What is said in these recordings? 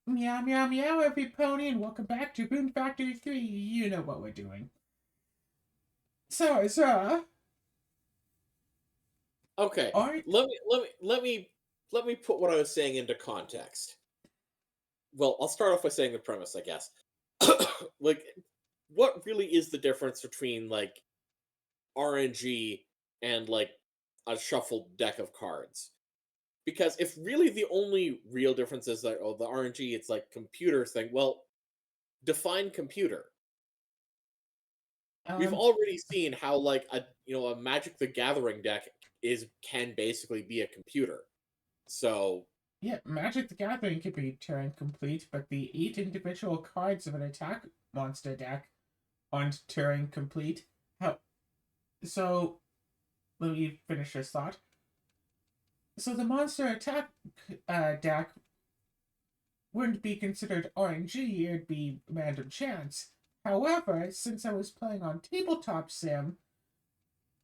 Meow, meow, meow, every pony, and welcome back to Boon Factory 3. You know what we're doing. So, Okay, aren't... let me put what I was saying into context. Well, I'll start off by saying the premise, I guess. Like, what really is the difference between like RNG and like a shuffled deck of cards? Because if really the only real difference is that the RNG, it's like computer thing. Well, define computer. We've Um, already seen how like a Magic the Gathering deck can basically be a computer. So yeah, Magic the Gathering can be turn complete, but the 8 individual cards of an attack monster deck aren't Turing complete. How... So, let me finish this thought. So the monster attack deck wouldn't be considered RNG, it'd be random chance. However, since I was playing on Tabletop Sim,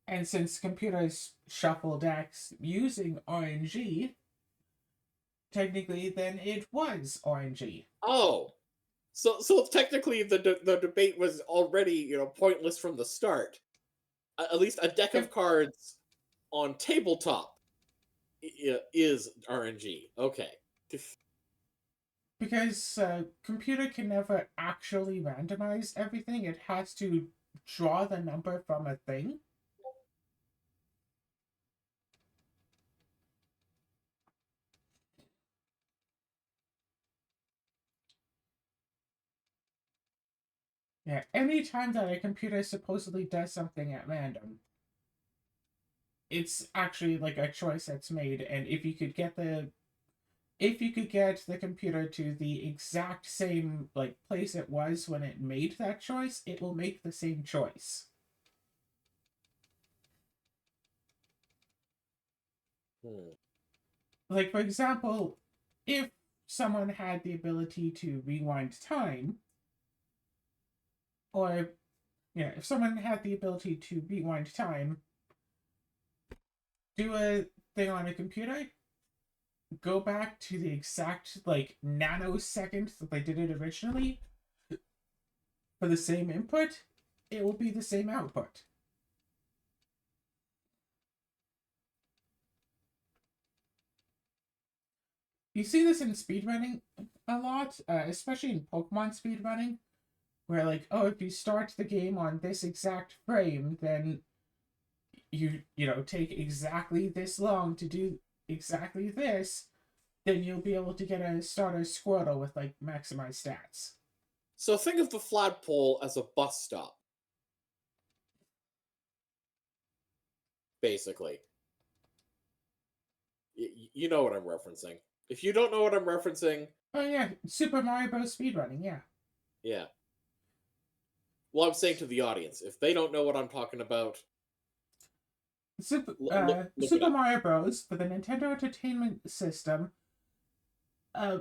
and since computers shuffle decks using RNG, technically then it was RNG. oh, so technically the debate was already pointless from the start. At least a deck If, of cards on tabletop is RNG. Okay. because computer can never actually randomize everything, it has to draw the number from a thing. Yeah, anytime that a computer supposedly does something at random, it's actually like a choice that's made, and if you could get the computer to the exact same like place it was when it made that choice, it will make the same choice. Hmm. Like for example, if someone had the ability to rewind time, or yeah, if someone had the ability to rewind time, do a thing on a computer, go back to the exact like nanosecond that they did it originally for the same input, it will be the same output. You see this in speedrunning a lot, especially in Pokemon speedrunning, where like, oh, if you start the game on this exact frame, then you take exactly this long to do exactly this, then you'll be able to get a starter Squirtle with like maximized stats. So think of the flagpole as a bus stop, basically. You know what I'm referencing. If you don't know what I'm referencing, Oh yeah, Super Mario Bros. Speedrunning, yeah. yeah. Well, I'm saying to the audience, if they don't know what I'm talking about, look it Super up. Mario Bros. For the Nintendo Entertainment System, uh,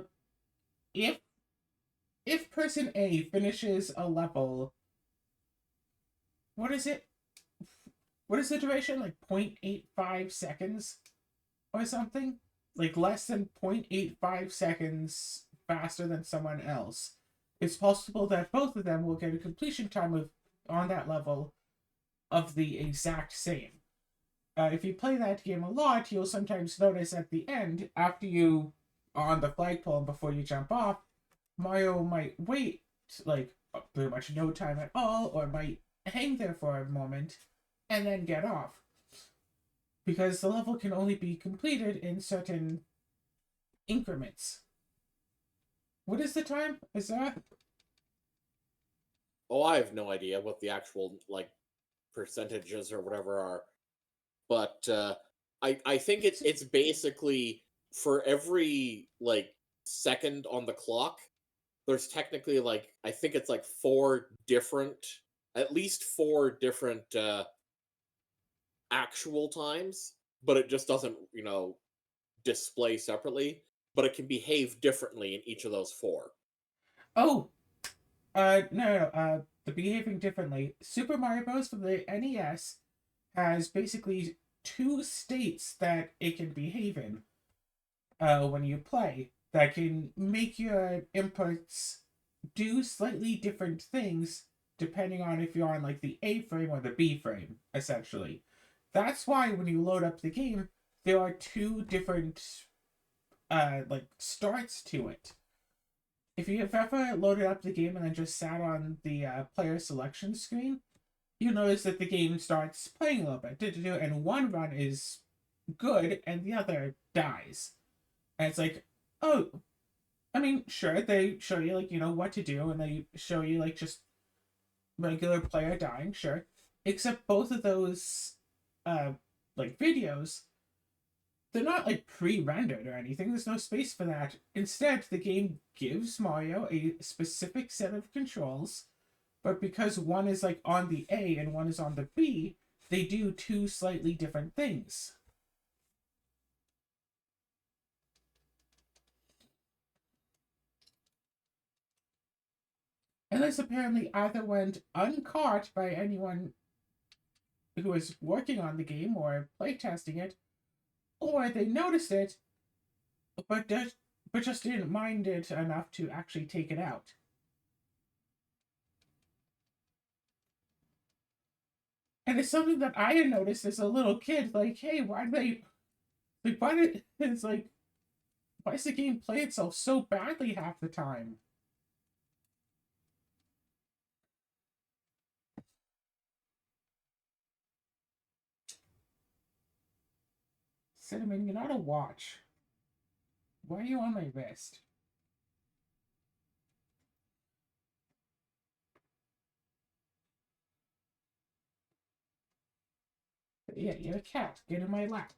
if person A finishes a level, what is it? What is the duration? Like 0.85 seconds or something? Like less than 0.85 seconds faster than someone else. It's possible that both of them will get a completion time of on that level of the exact same. If you play that game a lot, you'll sometimes notice at the end, after you are on the flagpole and before you jump off, Mario might wait like pretty much no time at all, or might hang there for a moment and then get off. Because the level can only be completed in certain increments. What is the time? Is that... Oh, I have no idea what the actual like percentages or whatever are, but I think it's basically for every like second on the clock, there's technically like I think it's like at least four different actual times, but it just doesn't display separately, but it can behave differently in each of those four. Oh, no. The behaving differently. Super Mario Bros. For the NES has basically two states that it can behave in when you play. that can make your inputs do slightly different things depending on if you're on like the A frame or the B frame, essentially. That's why when you load up the game, there are two different like starts to it. If you have ever loaded up the game and then just sat on the player selection screen, you notice that the game starts playing a little bit, and one run is good and the other dies. And it's like, oh, I mean, sure, they show you like, what to do, and they show you like just regular player dying, sure. Except both of those uh like videos, they're not like pre-rendered or anything. There's no space for that. Instead, the game gives Mario a specific set of controls, but because one is like on the A and one is on the B, they do two slightly different things. And this apparently either went uncaught by anyone who was working on the game or playtesting it, or they noticed it, but just didn't mind it enough to actually take it out. And it's something that I had noticed as a little kid. Like, hey, why do they like? Why did it's like? Why does the game play itself so badly half the time? Cinnamon, you're not a watch. Why are you on my wrist? Yeah, you're a cat. Get in my lap.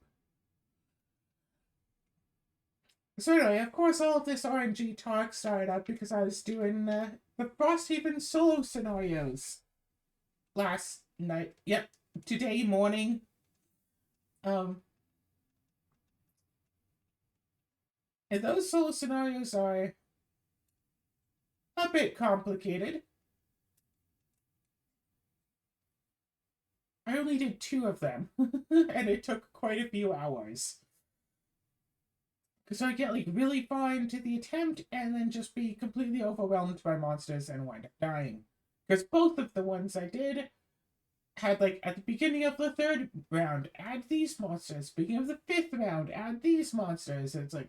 So anyway, of course, all of this RNG talk started up because I was doing the Frosthaven solo scenarios last night. Yep, today morning. Um, and those solo scenarios are a bit complicated. I only did 2 of them, and it took quite a few hours. Because I get like really far into the attempt and then just be completely overwhelmed by monsters and wind up dying. Because both of the ones I did had like at the beginning of the 3rd round, add these monsters. Beginning of the 5th round, add these monsters. And it's like,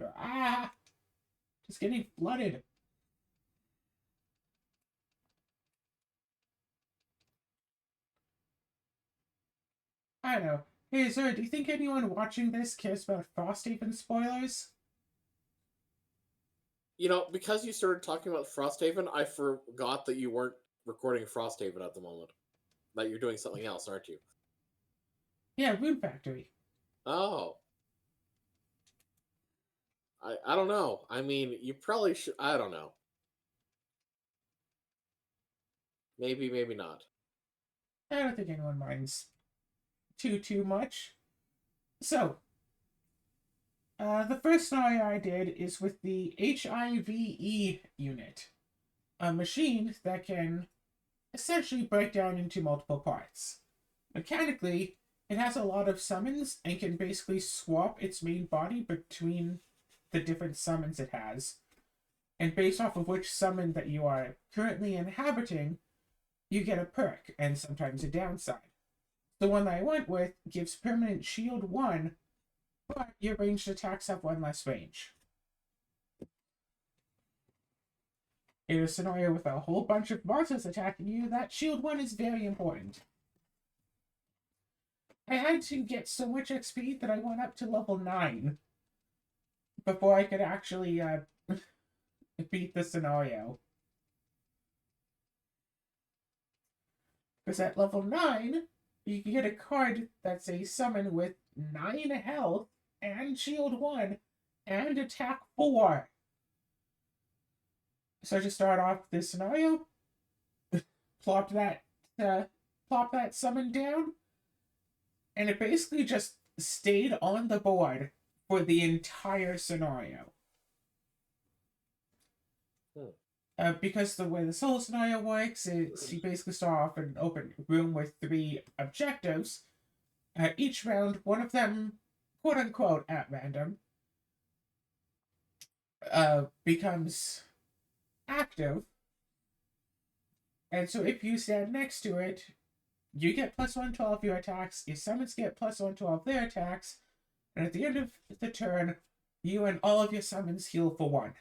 just getting flooded. I don't know. Hey, Zara, do you think anyone watching this cares about Frosthaven spoilers? Because you started talking about Frosthaven, I forgot that you weren't recording Frosthaven at the moment. That you're doing something else, aren't you? Yeah, Rune Factory. Oh. I don't know. I mean, you probably should. I don't know. Maybe, maybe not. I don't think anyone minds too much. So, the first scenario I did is with the HIVE unit, a machine that can essentially break down into multiple parts. Mechanically, it has a lot of summons and can basically swap its main body between the different summons it has. And based off of which summon that you are currently inhabiting, you get a perk and sometimes a downside. The one that I went with gives permanent shield 1, but your ranged attacks have 1 less range. In a scenario with a whole bunch of monsters attacking you, that shield 1 is very important. I had to get so much XP that I went up to level 9 before I could actually beat the scenario. Because at level 9, you can get a card that's a summon with 9 health and shield 1 and attack 4. So to start off this scenario, plop that summon down, and it basically just stayed on the board for the entire scenario. Because the way the solo scenario works is you basically start off in an open room with 3 objectives. Each round, one of them, quote unquote, at random, becomes active. And so if you stand next to it, you get +1 to all of your attacks, your summons get +1 to all of their attacks, and at the end of the turn, you and all of your summons heal for 1.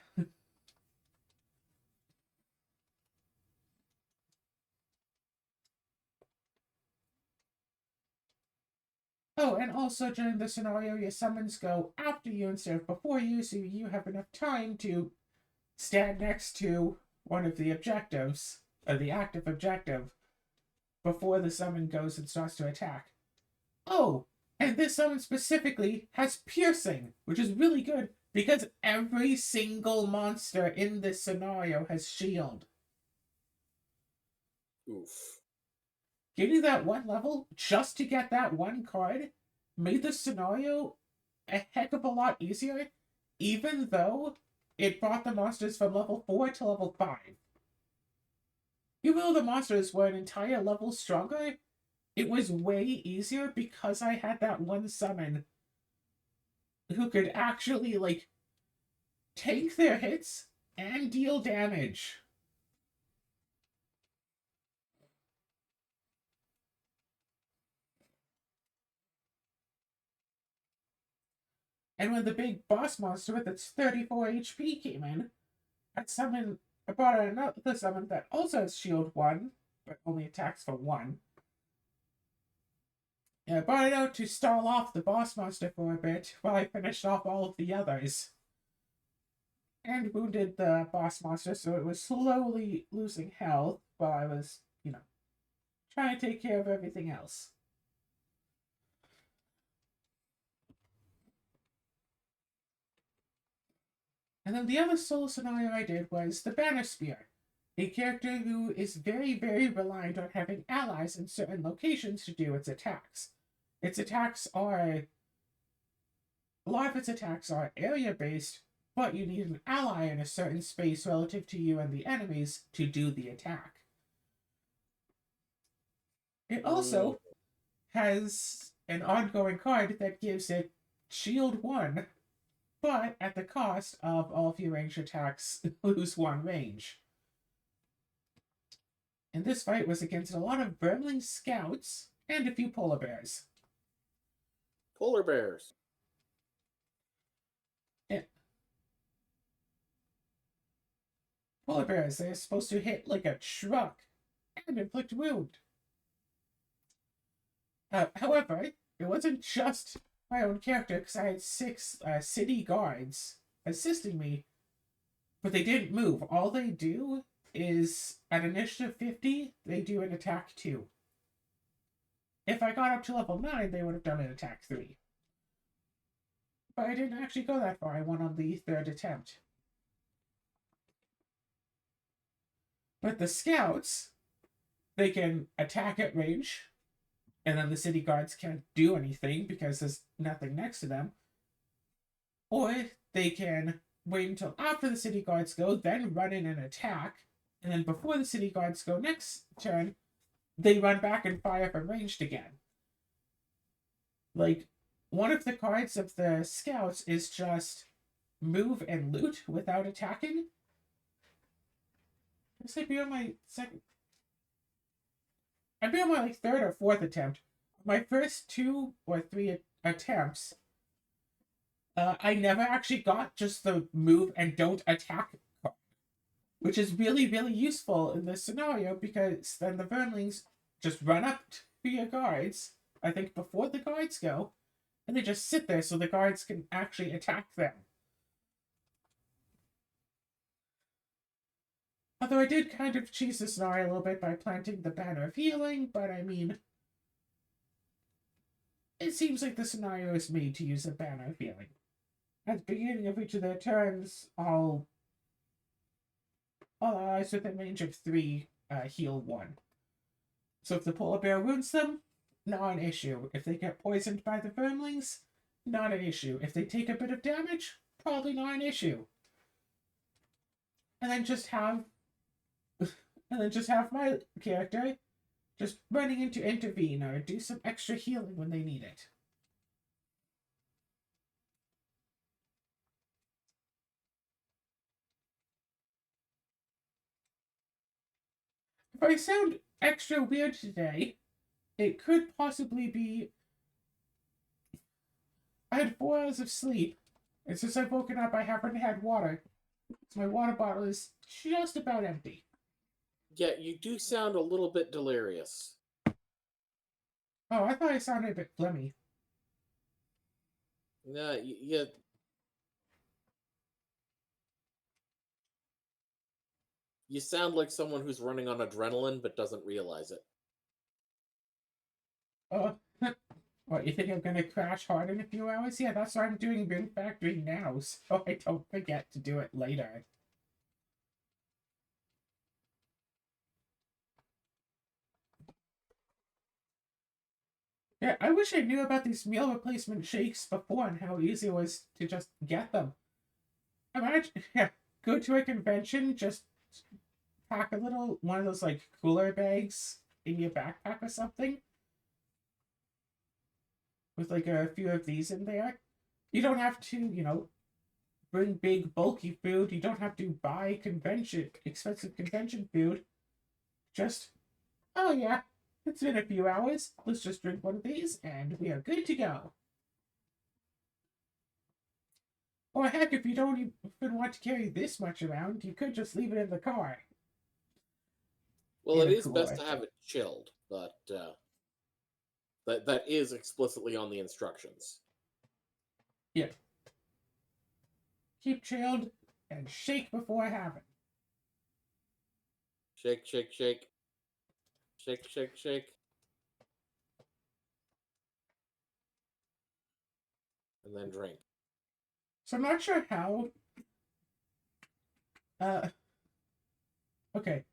Oh, and also during the scenario, your summons go after you instead of before you, so you have enough time to stand next to one of the objectives, or the active objective, before the summon goes and starts to attack. Oh, and this summon specifically has piercing, which is really good because every single monster in this scenario has shield. Oof. Getting that 1 level just to get that 1 card made the scenario a heck of a lot easier, even though it brought the monsters from level 4 to level 5. Even though the monsters were an entire level stronger, it was way easier because I had that 1 summon who could actually, like, take their hits and deal damage. And when the big boss monster with its 34 HP came in, I brought out another summon that also has shield 1, but only attacks for 1. And I brought it out to stall off the boss monster for a bit while I finished off all of the others. And wounded the boss monster, so it was slowly losing health while I was, trying to take care of everything else. And then the other solo scenario I did was the Banner Spear, a character who is very, very reliant on having allies in certain locations to do its attacks. A lot of its attacks are area-based, but you need an ally in a certain space relative to you and the enemies to do the attack. It also has an ongoing card that gives it Shield 1, but at the cost of all of your ranged attacks lose 1 range. And this fight was against a lot of Vermling scouts and a few polar bears. Polar bears. Yeah. Polar bears, they're supposed to hit like a truck and inflict wound. However, it wasn't just my own character because I had 6 city guards assisting me, but they didn't move. All they do is at initiative 50, they do an attack 2. If I got up to level 9, they would have done an attack 3. But I didn't actually go that far. I won on the 3rd attempt. But the scouts, they can attack at range, and then the city guards can't do anything because there's nothing next to them. Or they can wait until after the city guards go, then run in and attack, and then before the city guards go next turn, they run back and fire from ranged again. Like, one of the cards of the scouts is just move and loot without attacking. This might be on my second. I'd be on my 3rd or 4th attempt. My first 2 or 3 attempts, I never actually got just the move and don't attack card, which is really, really useful in this scenario because then the Vermlings just run up to your guards, I think before the guards go, and they just sit there so the guards can actually attack them. Although I did kind of cheese the scenario a little bit by planting the Banner of Healing, but I mean, it seems like the scenario is made to use a Banner of Healing. At the beginning of each of their turns, all allies within range of 3 heal 1. So if the polar bear wounds them, not an issue. If they get poisoned by the Vermlings, not an issue. If they take a bit of damage, probably not an issue. And then just have my character just running in to intervene or do some extra healing when they need it. If I sound extra weird today, it could possibly be I had 4 hours of sleep, and since I've woken up, I haven't had water. So my water bottle is just about empty. Yeah, you do sound a little bit delirious. Oh, I thought I sounded a bit phlegmy. Yeah, you sound like someone who's running on adrenaline but doesn't realize it. Oh, what, you think I'm gonna crash hard in a few hours? Yeah, that's what I'm doing Bin Factory now, so I don't forget to do it later. Yeah, I wish I knew about these meal replacement shakes before and how easy it was to just get them. Imagine, yeah, go to a convention, just pack a little one of those like cooler bags in your backpack or something with like a few of these in there. You don't have to, bring big bulky food. You don't have to buy convention expensive convention food. Just, oh yeah, it's been a few hours. Let's just drink one of these and we are good to go. Or heck, if you don't even want to carry this much around, you could just leave it in the car Well, in it a is best cooler. to have it chilled, but that is explicitly on the instructions. Yeah, keep chilled and shake before having. Shake, shake, shake, shake, shake, shake, and then drink. So I'm not sure how. Uh, okay,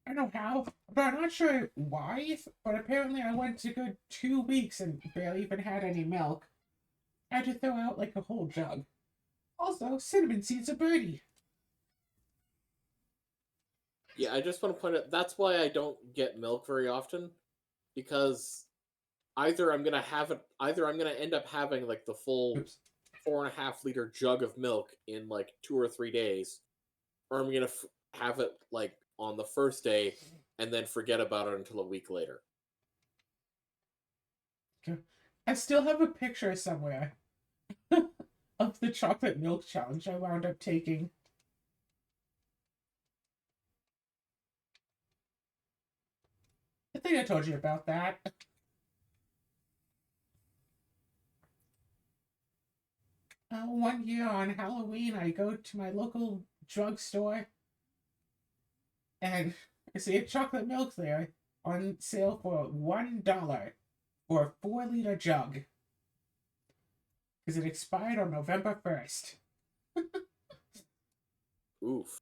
I don't know how, but I'm not sure why. But apparently, I went a good 2 weeks and barely even had any milk. I had to throw out like a whole jug. Also, cinnamon seeds a birdie. Yeah, I just want to point out that's why I don't get milk very often, because either I'm gonna end up having like the full Oops. 4.5 liter jug of milk in like 2 or 3 days, or I'm gonna have it like on the first day and then forget about it until a week later. Okay. I still have a picture somewhere of the chocolate milk challenge I wound up taking. I think I told you about that. One year on Halloween, I go to my local drugstore and I see a chocolate milk there on sale for $1 for a 4 liter jug because it expired on November 1st. Oof.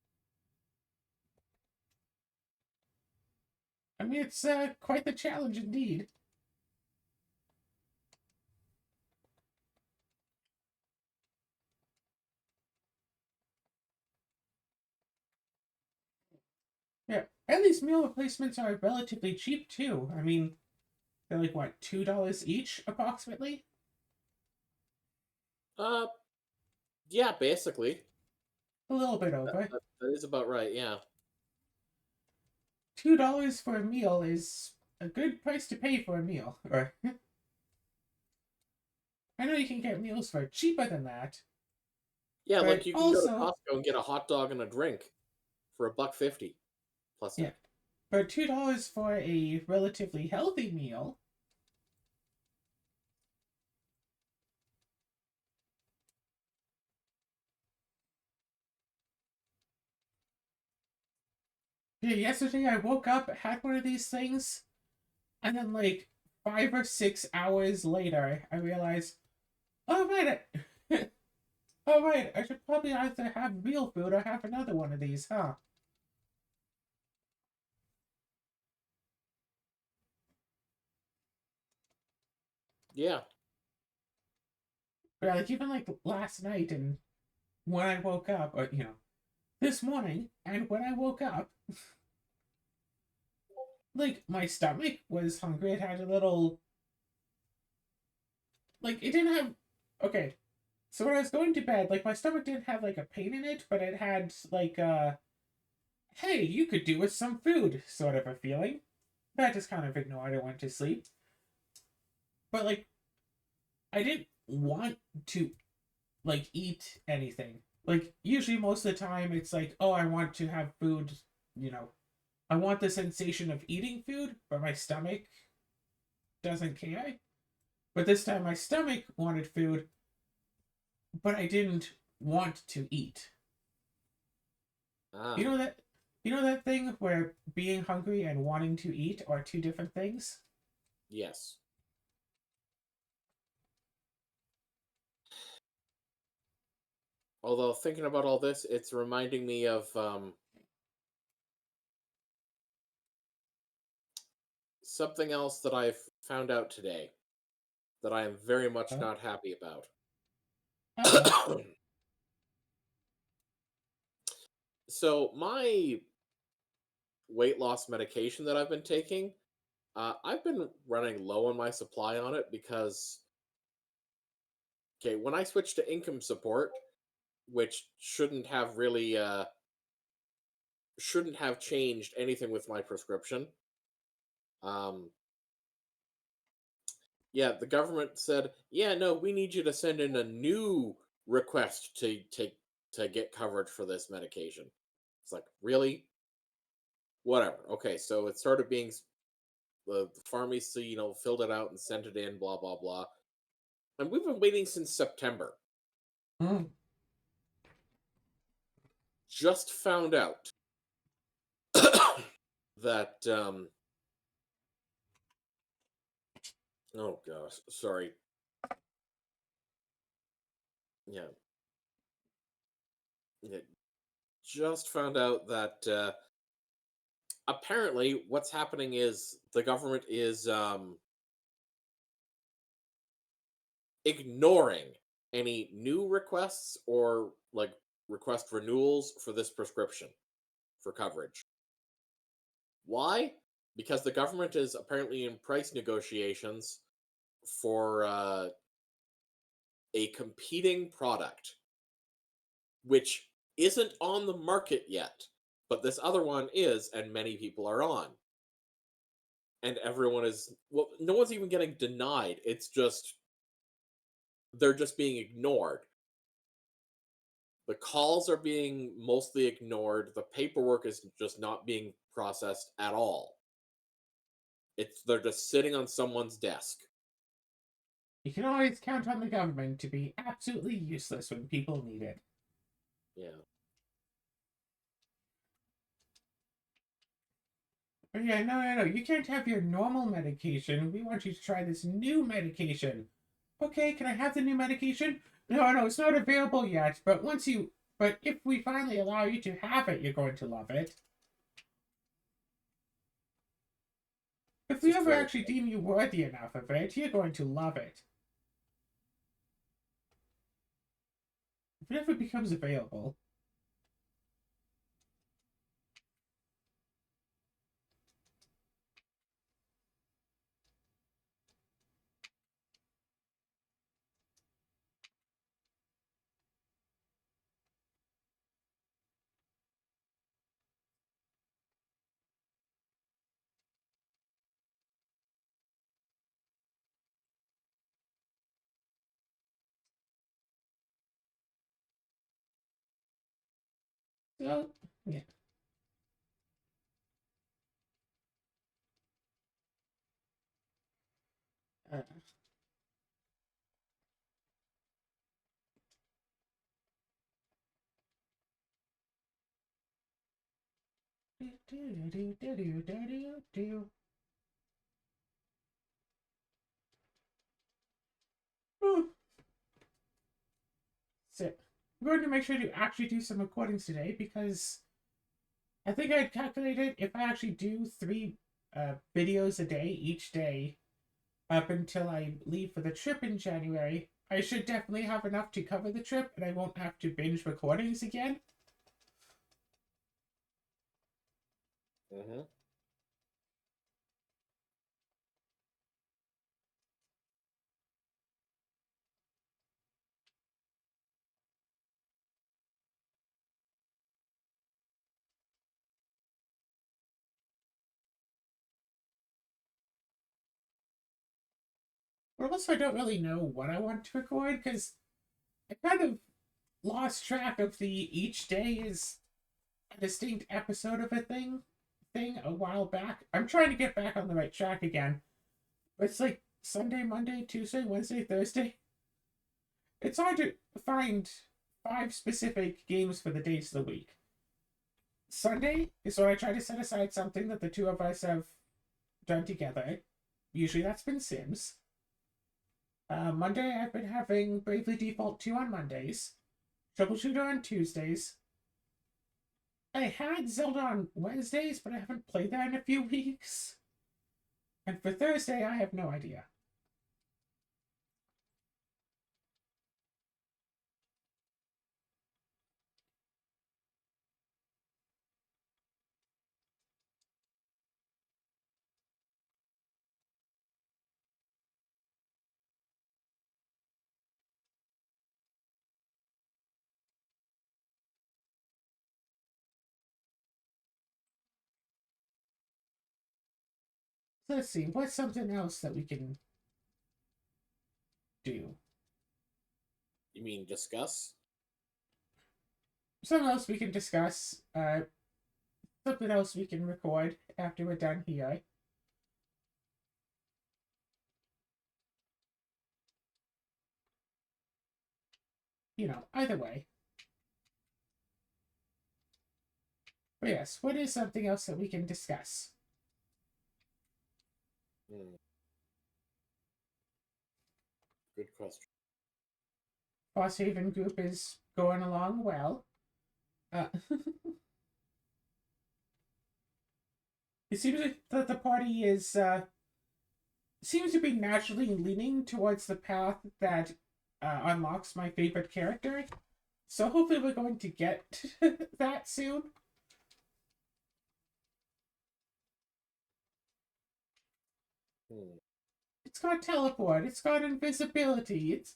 I mean, it's quite the challenge indeed. Yeah, and these meal replacements are relatively cheap too. I mean, they're like what, $2 each approximately? Uh, yeah, basically. A little bit That, over. that is about right. Yeah. $2 for a meal is a good price to pay for a meal. Or I know you can get meals for cheaper than that, Yeah, like but you can go to also Costco and get a hot dog and a drink for $1.50 plus yeah, tip. but $2 for a relatively healthy meal. Yeah, yesterday I woke up, had one of these things, and then like 5 or 6 hours later, I realized, oh right, oh right, I should probably either have real food or have another one of these, huh? Yeah. But like even like last night and when I woke up, or this morning, and when I woke up, like my stomach was hungry. It had a little like it didn't have okay. So when I was going to bed, like my stomach didn't have like a pain in it, but it had like hey, you could do with some food, sort of a feeling. But I just kind of ignored it, went to sleep. But like, I didn't want to like eat anything. Like usually most of the time it's like, oh, I want to have food, you know. I want the sensation of eating food, but my stomach doesn't care. But this time my stomach wanted food, but I didn't want to eat. You Ah, know that you know that thing where being hungry and wanting to eat are two different things? yes. Although thinking about all this, it's reminding me of something else that I've found out today that I am very much Uh not happy about. oh. So my weight loss medication that I've been taking, I've been running low on my supply on it because, okay, when I switched to income support, which shouldn't have changed anything with my prescription. Um, yeah, the government said, yeah, no, we need you to send in a new request to get coverage for this medication. It's like, really? Whatever. Okay, so it started being the pharmacy, filled it out and sent it in, blah blah blah. And we've been waiting since September. Mm. Just found out that oh gosh, sorry. Yeah, yeah, just found out that apparently what's happening is the government is ignoring any new requests or like request renewals for this prescription for coverage. Why? Because the government is apparently in price negotiations for a competing product, which isn't on the market yet, but this other one is, and many people are on. And everyone is, well, no one's even getting denied. It's just, they're just being ignored. The calls are being mostly ignored. The paperwork is just not being processed at all. They're just sitting on someone's desk. You can always count on the government to be absolutely useless when people need it. Yeah. But yeah, no. You can't have your normal medication. We want you to try this new medication. Okay, can I have the new medication? No, it's not available yet. But if we finally allow you to have it, you're going to love it. If It's we just ever very actually deem you worthy enough of it, you're going to love it. If it ever becomes available. So, yeah. Uh, so, I'm going to make sure to actually do some recordings today because I think I'd calculated if I actually do three videos a day each day up until I leave for the trip in January, I should definitely have enough to cover the trip and I won't have to binge recordings again. hmm but also I don't really know what I want to record because I kind of lost track of the each day is a distinct episode of a thing a while back. I'm trying to get back on the right track again. But it's like Sunday, Monday, Tuesday, Wednesday, Thursday. It's hard to find 5 specific games for the days of the week. Sunday is when I try to set aside something that the two of us have done together. Usually that's been Sims. Monday I've been having Bravely Default 2 on Mondays. Troubleshooter on Tuesdays. I had Zelda on Wednesdays, but I haven't played that in a few weeks. And for Thursday, I have no idea. So let's see, what's something else that we can do? You mean discuss? Something else we can discuss. Something else we can record after we're done here. Either way. But yes, what is something else that we can discuss? Good question. Frosthaven group is going along well. It seems like that the party is seems to be naturally leaning towards the path that unlocks my favorite character. So hopefully we're going to get that soon. It's got teleport. It's got invisibility. It's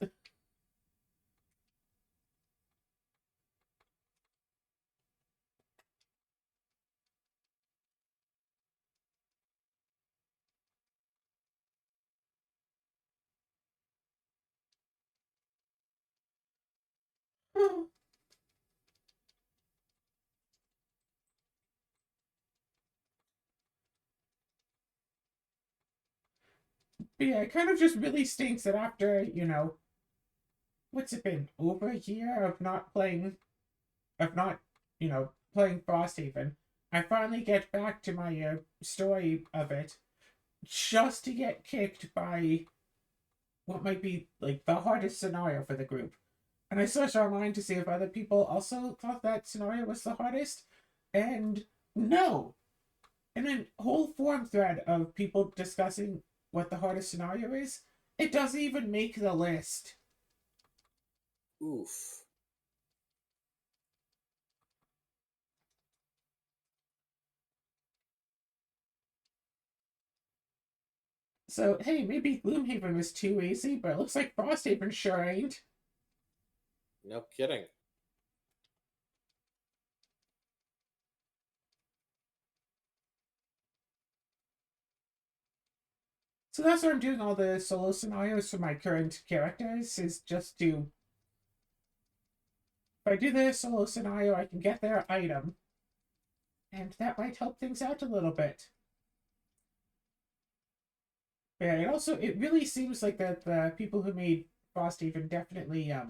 But yeah, it kind of just really stinks that after, what's it been? Over a year of not playing, playing Frosthaven. I finally get back to my story of it just to get kicked by what might be like the hardest scenario for the group. And I searched online to see if other people also thought that scenario was the hardest. And no. And then whole forum thread of people discussing what the hardest scenario is, it doesn't even make the list. Oof. So, hey, maybe Gloomhaven was too easy, but it looks like Frosthaven sure ain't. No kidding. So that's why I'm doing all the solo scenarios for my current characters, is just to... If I do the solo scenario, I can get their item. And that might help things out a little bit. But yeah, it really seems like that the people who made Frosthaven definitely, I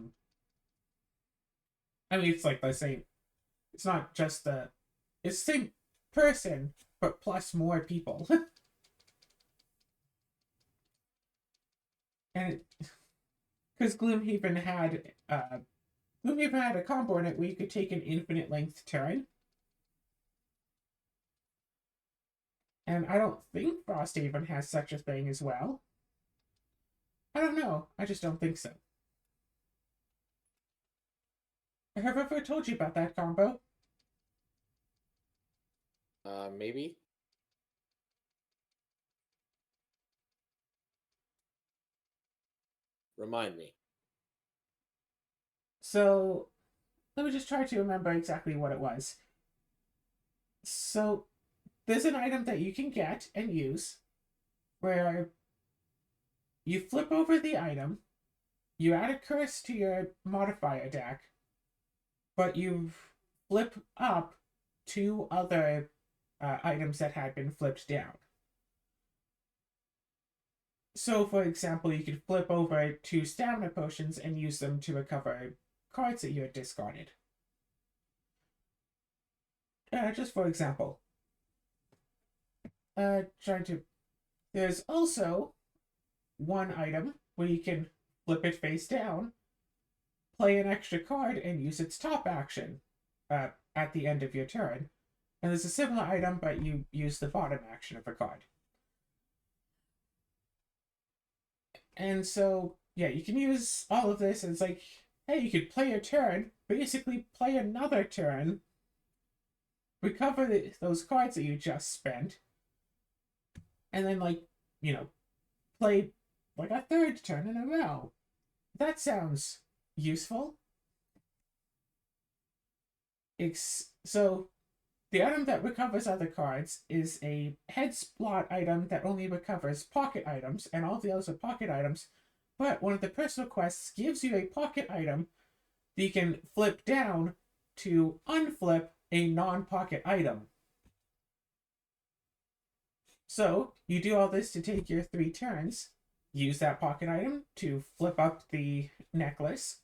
mean, it's like the same... It's not just the... It's the same person, but plus more people. And because Gloomhaven had a combo in it where you could take an infinite length turn. And I don't think Frosthaven has such a thing as well. I don't know. I just don't think so. Have I ever told you about that combo? Maybe? Remind me. So, let me just try to remember exactly what it was. So, there's an item that you can get and use where you flip over the item, you add a curse to your modifier deck, but you flip up two other items that had been flipped down. So, for example, you could flip over two stamina potions and use them to recover cards that you had discarded. Just for example. Trying to. There's also one item where you can flip it face down, play an extra card, and use its top action at the end of your turn. And there's a similar item, but you use the bottom action of a card. And so, yeah, you can use all of this. And it's like, hey, you could play a turn, basically play another turn, recover those cards that you just spent, and then, like, play like a third turn in a row. That sounds useful. So, the item that recovers other cards is a head slot item that only recovers pocket items, and all the others are pocket items. But one of the personal quests gives you a pocket item that you can flip down to unflip a non-pocket item. So, you do all this to take your 3 turns, use that pocket item to flip up the necklace,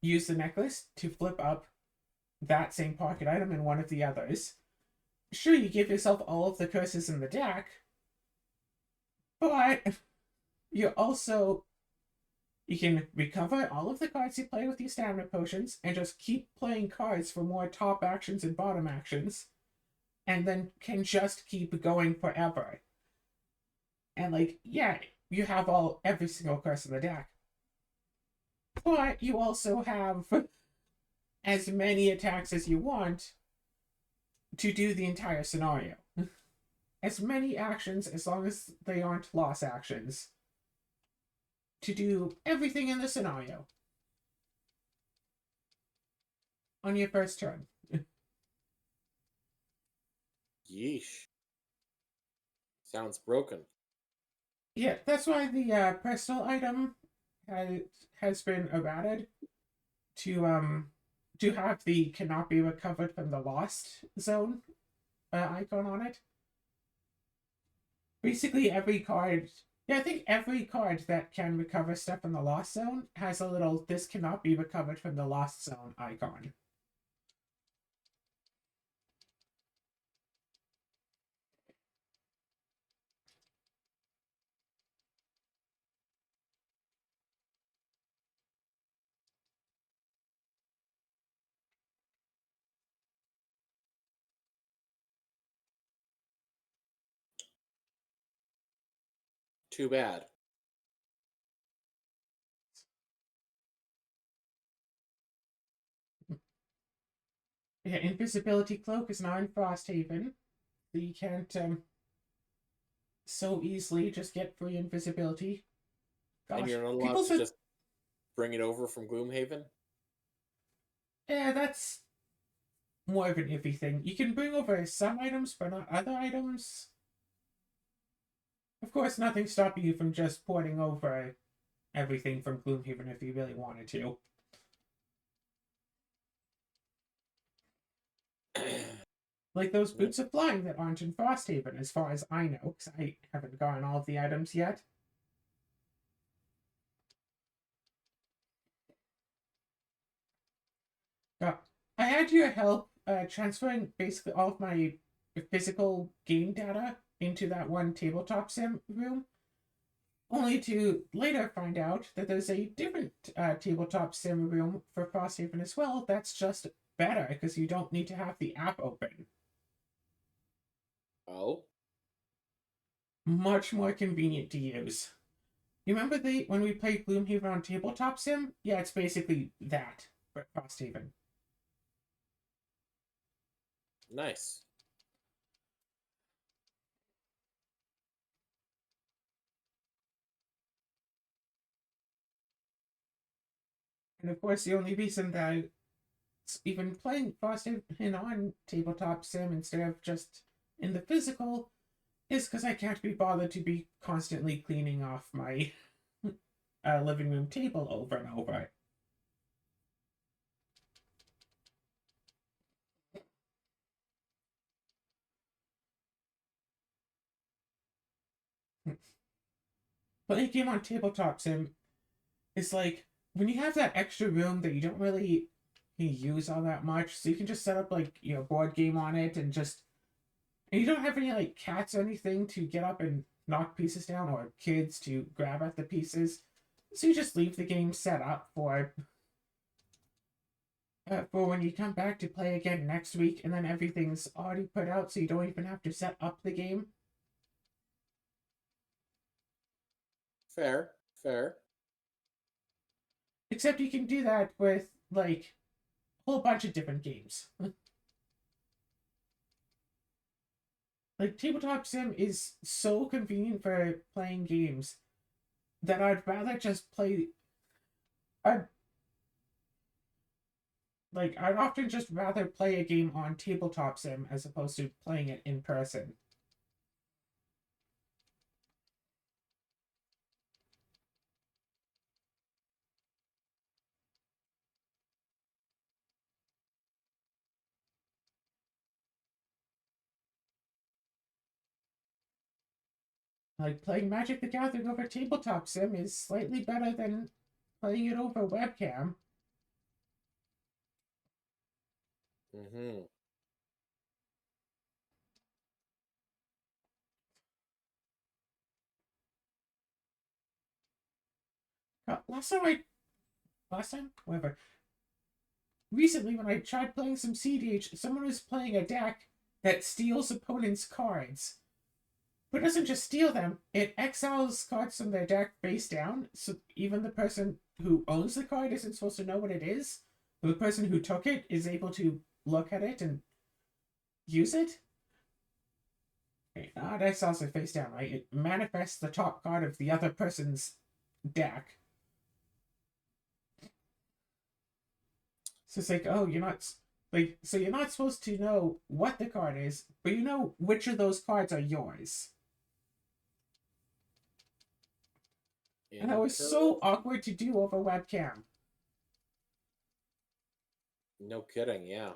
use the necklace to flip up that same pocket item in one of the others. Sure, you give yourself all of the curses in the deck, but you can recover all of the cards you play with your stamina potions and just keep playing cards for more top actions and bottom actions, and then can just keep going forever. And, like, yeah, you have every single curse in the deck, but you also have as many attacks as you want to do the entire scenario. As many actions, as long as they aren't loss actions, to do everything in the scenario on your first turn. Yeesh. Sounds broken. Yeah, that's why the personal item has been errated to have the cannot be recovered from the lost zone icon on it. Basically, every card. Yeah, I think every card that can recover stuff from the lost zone has a little "this cannot be recovered from the lost zone" icon. Too bad. Yeah, invisibility cloak is now in Frosthaven. So you can't so easily just get free invisibility. Gosh, And you're not allowed to just bring it over from Gloomhaven? Yeah, that's more of an iffy thing. You can bring over some items, but not other items. Of course, nothing's stopping you from just porting over everything from Gloomhaven if you really wanted to. Like those boots of flying that aren't in Frosthaven, as far as I know, because I haven't gotten all of the items yet. I had your help transferring basically all of my physical game data into that one tabletop sim room, only to later find out that there's a different tabletop sim room for Frosthaven as well that's just better because you don't need to have the app open. Oh? Much more convenient to use. You remember when we played Gloomhaven on Tabletop Sim? Yeah, it's basically that, but Frosthaven. Nice. And of course, the only reason that it's even playing Frosthaven on Tabletop Sim instead of just in the physical is because I can't be bothered to be constantly cleaning off my living room table over and over. Playing a game on Tabletop Sim is like when you have that extra room that you don't really use all that much, so you can just set up like board game on it and you don't have any like cats or anything to get up and knock pieces down or kids to grab at the pieces, so you just leave the game set up for when you come back to play again next week, and then everything's already put out, so you don't even have to set up the game. Fair, fair. Except you can do that with like a whole bunch of different games. Like Tabletop Sim is so convenient for playing games that I'd rather just play. I'd I'd often just rather play a game on Tabletop Sim as opposed to playing it in person. Like playing Magic the Gathering over Tabletop Sim is slightly better than playing it over webcam. Mm-hmm. Last time, whatever. Recently, when I tried playing some CDH, someone was playing a deck that steals opponents' cards. But it doesn't just steal them, it exiles cards from their deck face down, so even the person who owns the card isn't supposed to know what it is. But the person who took it is able to look at it and use it. Not exiles it face down, right? It manifests the top card of the other person's deck. So it's like, oh, you're not supposed to know what the card is, but you know which of those cards are yours. And that was so awkward to do over webcam. No kidding, yeah.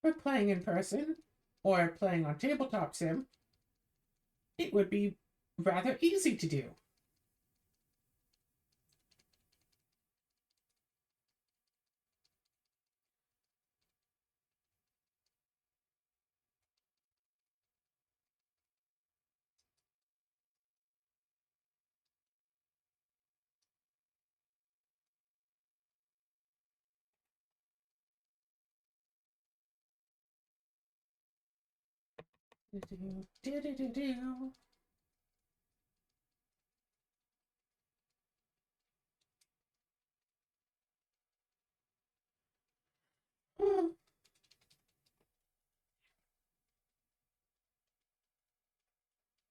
But playing in person, or playing on Tabletop Sim, it would be rather easy to do.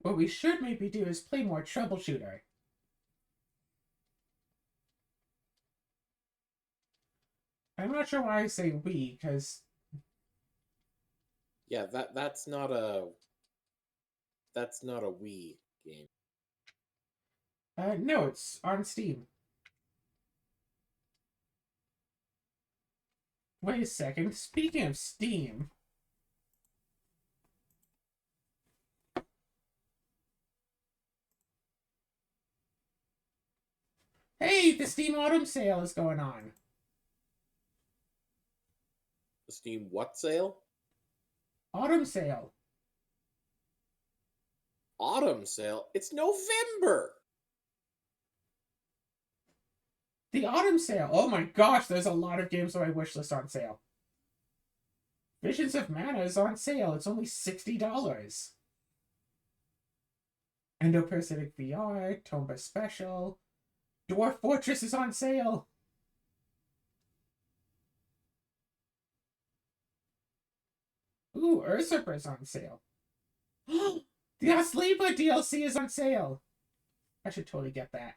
What we should maybe do is play more Troubleshooter. I'm not sure why I say we, because yeah, that's not a Wii game. no, it's on Steam. Wait a second. Speaking of Steam, hey, the Steam Autumn Sale is going on. The Steam what sale? Autumn Sale. Autumn sale? It's November! The Autumn Sale. Oh my gosh, there's a lot of games on my wish list on sale. Visions of Mana is on sale. It's only $60. Endoparasitic VR, Tomba Special. Dwarf Fortress is on sale. Ooh, Usurper's on sale. The Asleepa DLC is on sale. I should totally get that.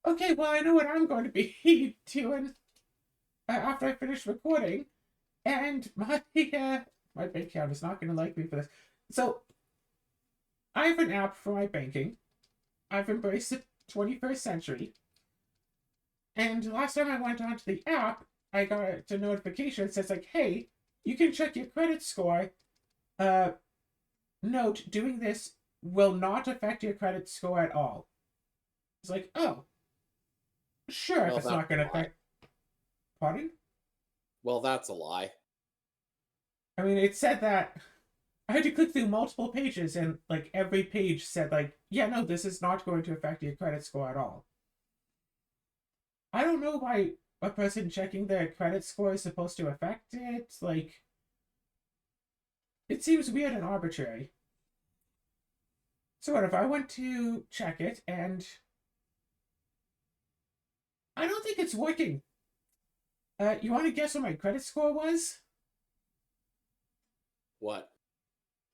Okay, well, I know what I'm going to be doing after I finish recording. And my My bank account is not going to like me for this. So I have an app for my banking. I've embraced the 21st century. And last time I went onto the app, I got a notification that says like, "Hey, you can check your credit score. Uh, Note, doing this will not affect your credit score at all." It's like, oh, sure, if Well, it's that's not a going to lie. affect. Pardon? Well, that's a lie. I mean, it said that I had to click through multiple pages, and like every page said like, "Yeah, no, this is not going to affect your credit score at all." I don't know why a person checking their credit score is supposed to affect it. Like, it seems weird and arbitrary. So what if I went to check it and I don't think it's working? You want to guess what my credit score was? What?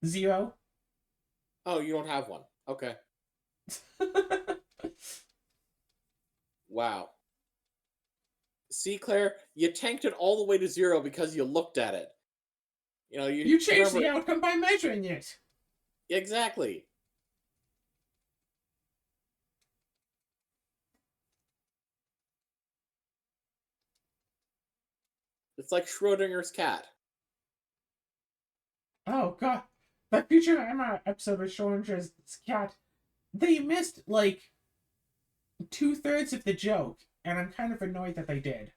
0. Oh, you don't have one. Okay. Wow. See, Claire, you tanked it all the way to 0 because you looked at it. You You changed remember the outcome by measuring it. exactly. It's like Schrodinger's cat. Oh god, that Futurama episode with Schrodinger's cat. They missed like 2/3 of the joke, and I'm kind of annoyed that they did.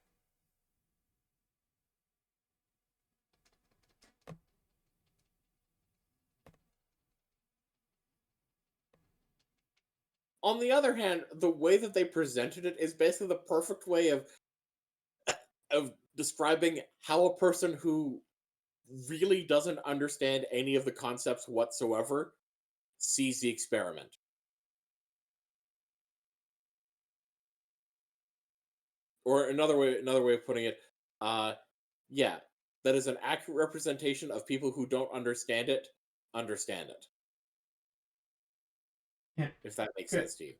On the other hand, the way that they presented it is basically the perfect way of describing how a person who really doesn't understand any of the concepts whatsoever sees the experiment. Or another way of putting it, uh yeah, that is an accurate representation of people who don't understand it understand it. Yeah, If that makes good. sense to you.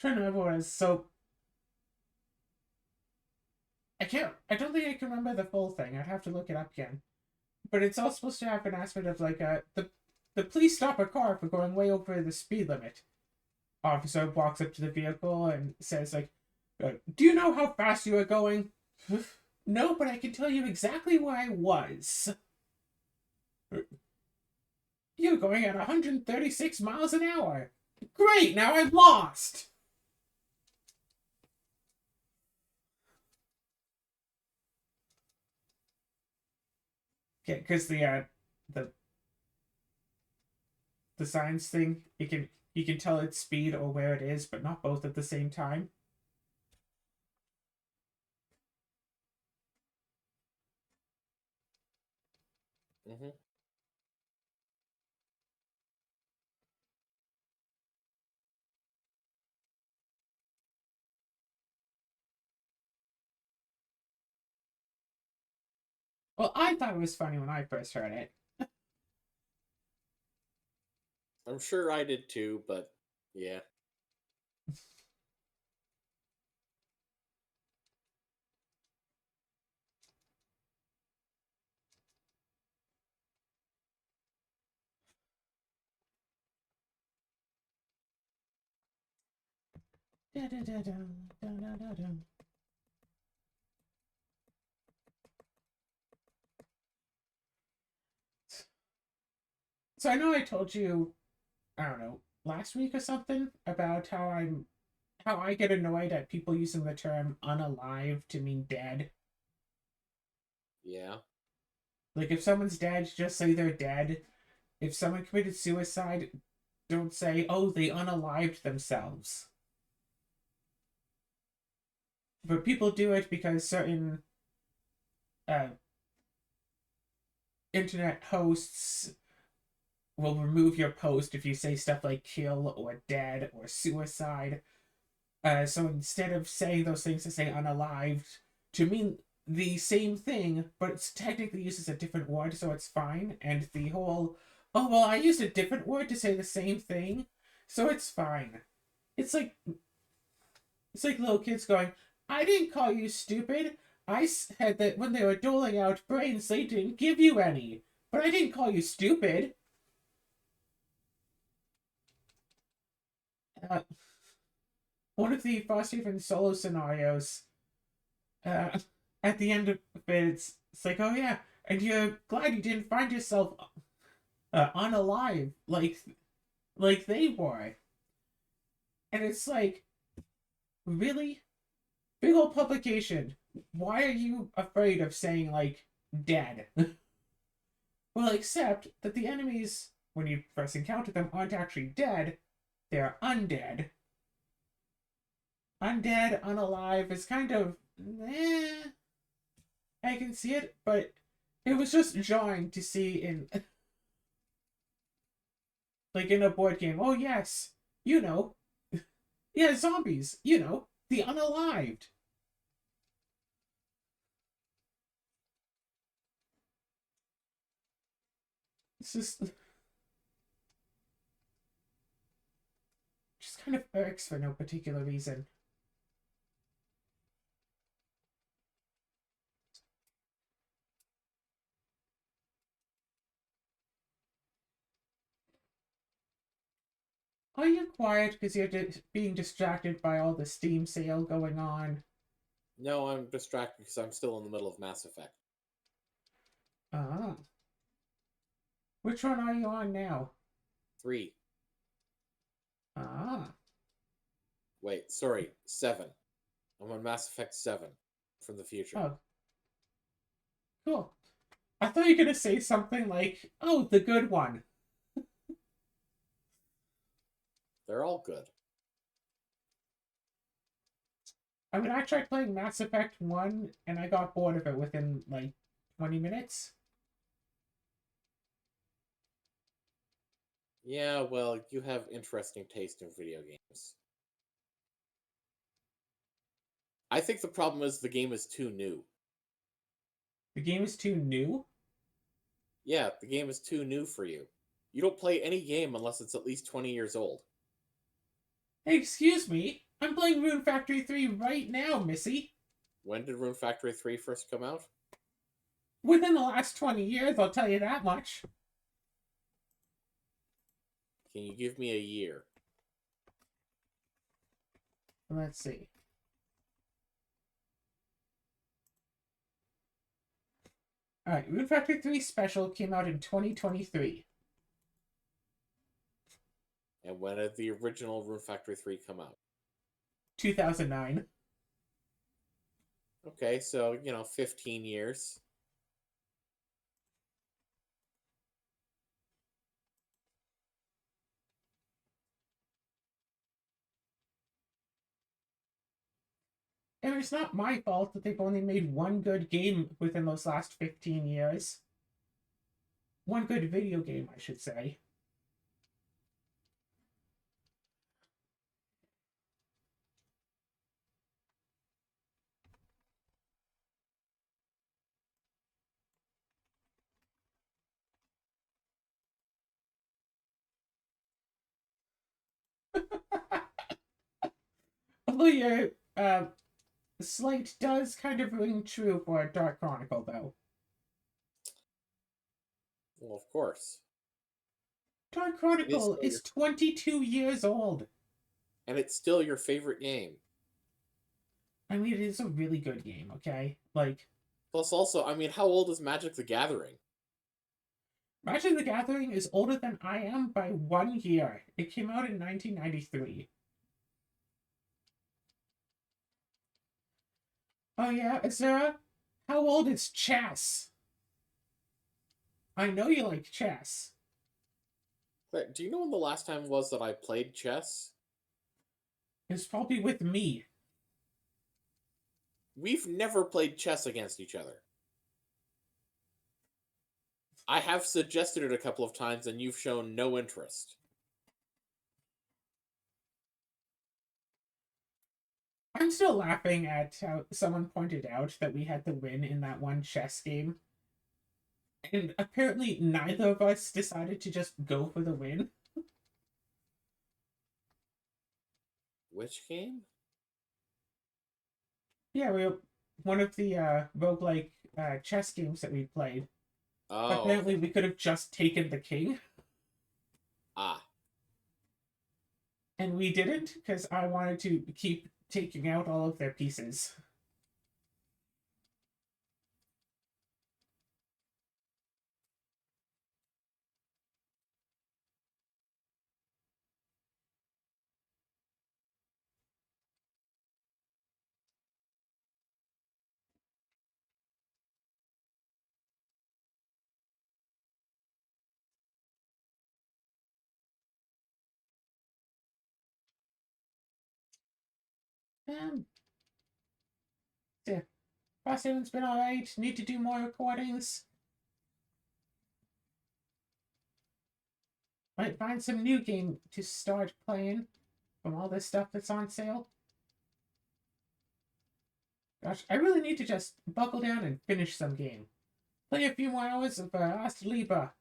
Trying to remember what it was. So I can't. I don't think I can remember the full thing. I'd have to look it up again. But it's all supposed to have an aspect of like the police stop a car for going way over the speed limit. Officer walks up to the vehicle and says like, "Do you know how fast you are going?" "No, but I can tell you exactly where I was. You're going at 136 miles an hour. Great, now I'm lost." Yeah, because the the science thing, you can tell its speed or where it is, but not both at the same time. Hmm. Well, I thought it was funny when I first heard it. I'm sure I did too, but yeah. Da, da, da, da, da, da, da, da. So I know I told you, I don't know, last week or something about how I get annoyed at people using the term unalive to mean dead. Yeah. Like if someone's dead, just say they're dead. If someone committed suicide, don't say, "Oh, they unalived themselves." But people do it because certain uh, internet hosts will remove your post if you say stuff like "kill" or "dead" or "suicide." So instead of saying those things, to say "unalived" to mean the same thing, but it's technically uses a different word, so it's fine. And the whole, "Oh, well, I used a different word to say the same thing, so it's fine." It's like, It's like little kids going, I didn't call you stupid. I said that when they were doling out brains, they didn't give you any. But I didn't call you stupid. Uh, One of the Frosthaven solo scenarios, uh, at the end of it, it's like, oh yeah, and you're glad you didn't find yourself unalive like they were. And it's like, really? Big old publication. Why are you afraid of saying, like, dead? Well, except that the enemies, when you first encounter them, aren't actually dead, they're undead. Undead, unalive is kind of, eh, I can see it, but it was just jarring to see in, like, in a board game. Oh, yes, you know, yeah, zombies, the unalived. It's just kind of irks for no particular reason. Are you quiet because you're being distracted by all the Steam sale going on? No, I'm distracted because I'm still in the middle of Mass Effect. Ah. Which one are you on now? 3. Ah. Wait, sorry, 7. I'm on Mass Effect 7 from the future. Oh, cool. I thought you were going to say something like, oh, the good one. They're all good. I mean, I tried playing Mass Effect 1 and I got bored of it within like 20 minutes. Yeah, well, you have interesting taste in video games. I think the problem is the game is too new. The game is too new. Yeah, the game is too new for you. You don't play any game unless it's at least 20 years old. Hey, excuse me. I'm playing Rune Factory 3 right now, Missy. When did Rune Factory 3 first come out? Within the last 20 years, I'll tell you that much. Can you give me a year? Let's see. Alright, Rune Factory 3 Special came out in 2023. And when did the original Rune Factory 3 come out? 2009. Okay, so, 15 years. And it's not my fault that they've only made one good game within those last 15 years. One good video game, I should say. Although your slate does kind of ring true for a Dark Chronicle, though. Well, of course. Dark It is Chronicle still is 22 years old. and it's still your favorite game. I mean, it is a really good game, okay? Like, Plus, also, I mean, how old is Magic the Gathering? Magic the Gathering is older than I am by 1 year. It came out in 1993. Oh yeah, Sarah? How old is chess? I know you like chess. But do you know when the last time was that I played chess? It's probably with me. We've never played chess against each other. I have suggested it a couple of times and you've shown no interest. I'm still laughing at how someone pointed out that we had the win in that one chess game. And apparently neither of us decided to just go for the win. Which game? Yeah, one of the roguelike chess games that we played. Oh, Apparently, okay. we could have just taken the king, Ah. and we didn't because I wanted to keep taking out all of their pieces. Um, yeah, Costume's been alright. Need to do more recordings. Might find some new game to start playing from all this stuff that's on sale. Gosh, I really need to just buckle down and finish some game. Play a few more hours of Astra.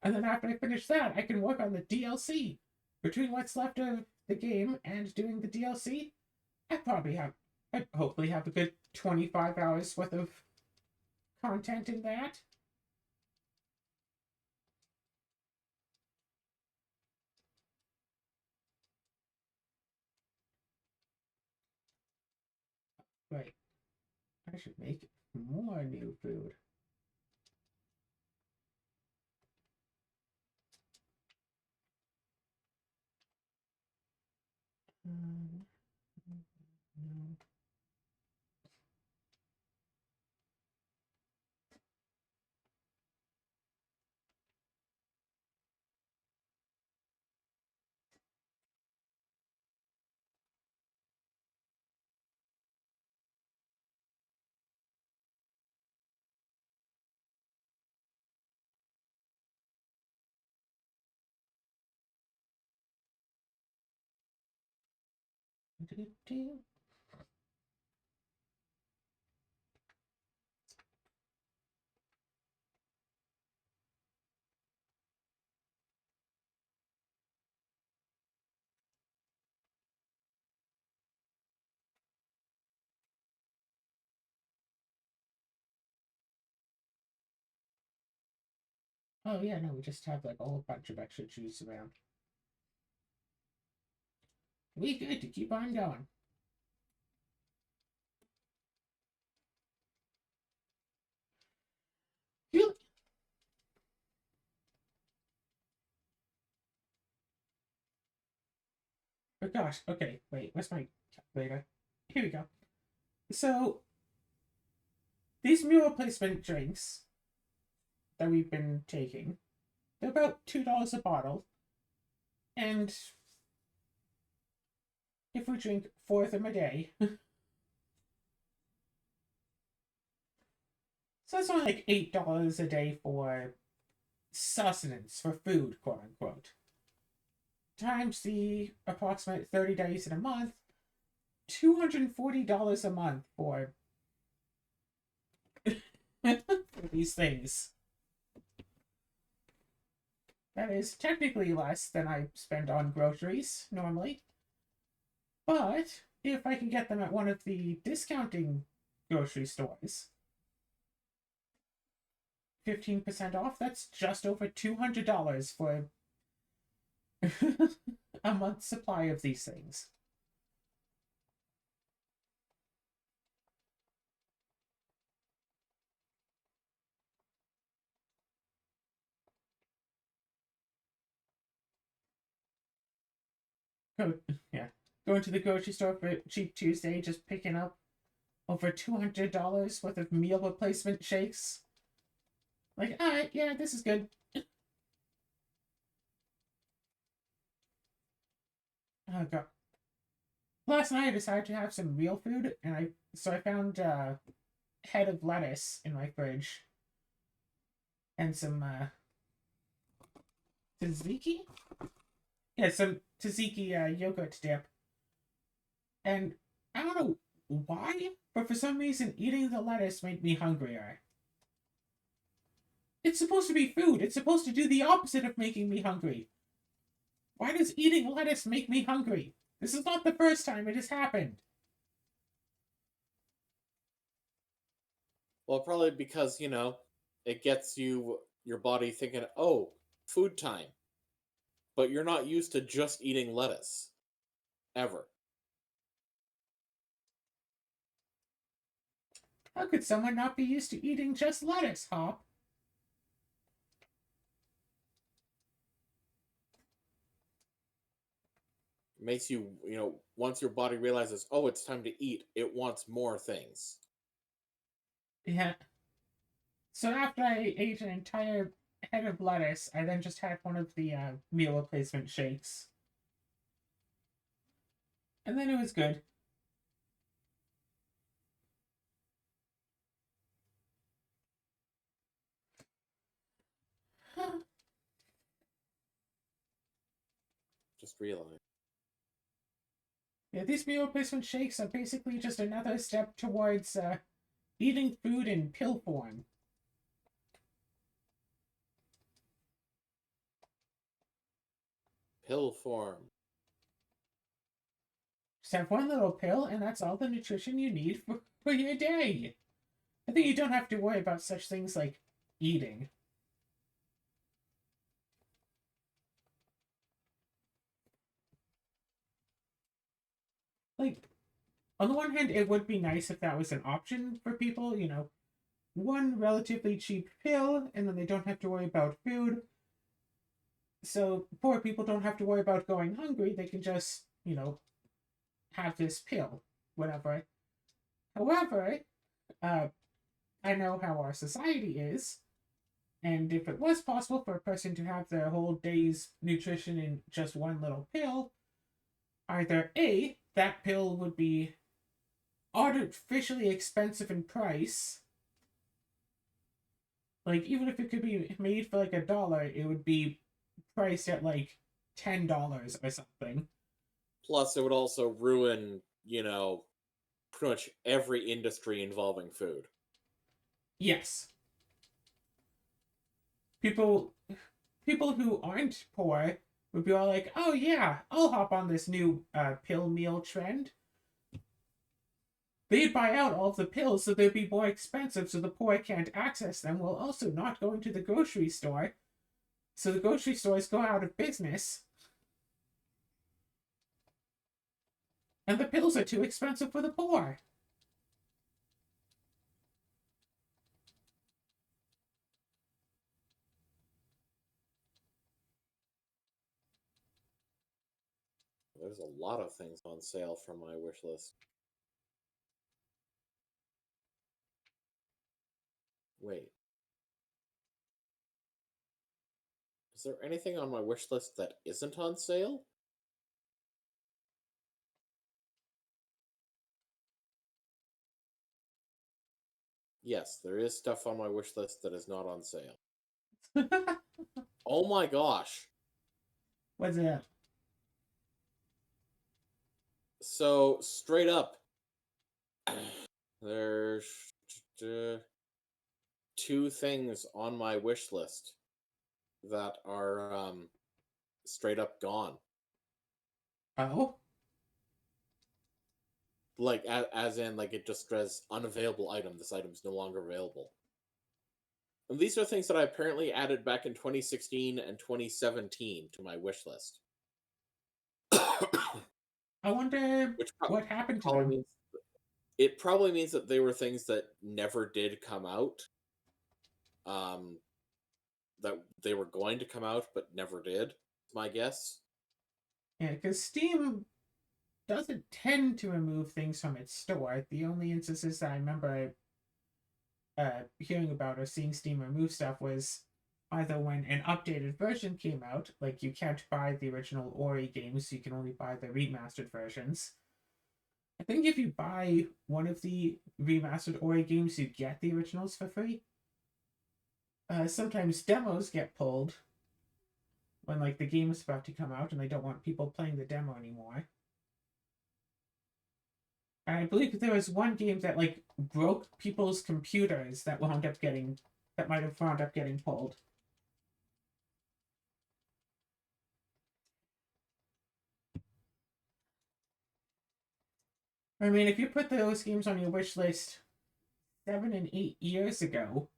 And then after I finish that, I can work on the DLC. Between what's left of the game and doing the DLC, I hopefully have a good 25 hours worth of content in that. Right, I should make more new food. Um, no. Oh yeah, no, we just have like a whole bunch of extra juice around. We good to keep on going. You, oh gosh, okay, wait, where's my calculator? Here we go. So these meal replacement drinks that we've been taking, they're about $2 a bottle, and if we drink four of them a day, so that's only like $8 a day for sustenance, for food, quote unquote. Times the approximate 30 days in a month, $240 a month for for these things. That is technically less than I spend on groceries normally. But if I can get them at one of the discounting grocery stores, 15% off, that's just over $200 for a month's supply of these things. Go, yeah. Going to the grocery store for Cheap Tuesday, just picking up over $200 worth of meal replacement shakes. Like, alright, yeah, this is good. Oh god. Last night I decided to have some real food, and I found a head of lettuce in my fridge and some tzatziki. Yeah, some tzatziki yogurt dip, and I don't know why, but for some reason eating the lettuce made me hungrier. It's supposed to be food. It's supposed to do the opposite of making me hungry. Why does eating lettuce make me hungry? This is not the first time it has happened. Well, probably because, it gets your body thinking, oh, food time. But you're not used to just eating lettuce. Ever. How could someone not be used to eating just lettuce, Hop? It makes you, once your body realizes, oh, it's time to eat, it wants more things. Yeah. So after I ate an entire head of lettuce, I then just had one of the meal replacement shakes. And then it was good. Just realize. Yeah, these meal replacement shakes are basically just another step towards eating food in pill form. Pill form. Just have one little pill, and that's all the nutrition you need for your day. I think you don't have to worry about such things like eating. Like, on the one hand, it would be nice if that was an option for people, one relatively cheap pill, and then they don't have to worry about food. So poor people don't have to worry about going hungry. They can just, have this pill, whatever. However, uh, I know how our society is, and if it was possible for a person to have their whole day's nutrition in just one little pill, either A, that pill would be artificially expensive in price. Like, even if it could be made for like $1, it would be priced at like $10 or something. Plus, it would also ruin, pretty much every industry involving food. Yes. People people who aren't poor would be all like, "Oh yeah, I'll hop on this new pill meal trend." They'd buy out all of the pills so they'd be more expensive so the poor can't access them while also not going to the grocery store. So the grocery stores go out of business and the pills are too expensive for the poor. There's a lot of things on sale from my wish list. Wait. Is there anything on my wish list that isn't on sale? Yes, there is stuff on my wish list that is not on sale. Oh my gosh. What's that? So, straight up, there's two things on my wish list that are straight up gone. Oh? Like, as in, like, it just says unavailable item. This item is no longer available. And these are things that I apparently added back in 2016 and 2017 to my wish list. I wonder Which what happened to probably them. means it probably means that they were things that never did come out. Um, that they were going to come out but never did. My guess. Yeah, because Steam doesn't tend to remove things from its store. The only instances that I remember hearing about or seeing Steam remove stuff was either when an updated version came out, like you can't buy the original Ori games, you can only buy the remastered versions. I think if you buy one of the remastered Ori games, you get the originals for free. Sometimes demos get pulled when like the game is about to come out and they don't want people playing the demo anymore. And I believe there was one game that like broke people's computers that might have wound up getting pulled. I mean, if you put those games on your wish list 7 and 8 years ago,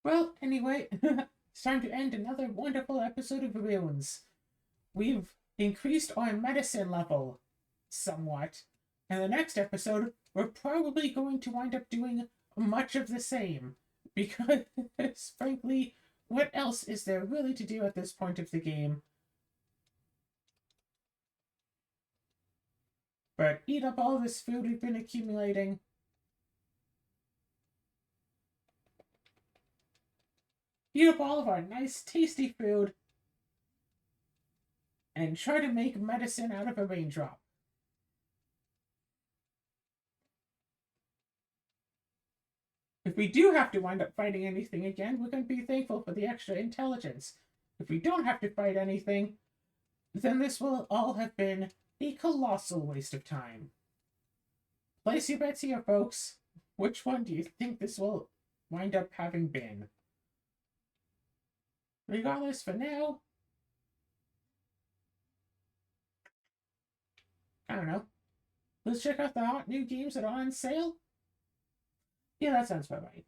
well, anyway, it's time to end another wonderful episode of Runes. We've increased our medicine level somewhat. In the next episode, we're probably going to wind up doing much of the same. Because, frankly, what else is there really to do at this point of the game? But eat up all this food we've been accumulating. Eat up all of our nice, tasty food. And try to make medicine out of a raindrop. If we do have to wind up fighting anything again, we're going to be thankful for the extra intelligence. If we don't have to fight anything, then this will all have been a colossal waste of time. Place your bets here, folks. Which one do you think this will wind up having been? Regardless, for now, I don't know. Let's check out the hot new games that are on sale. Yeah, that sounds about right.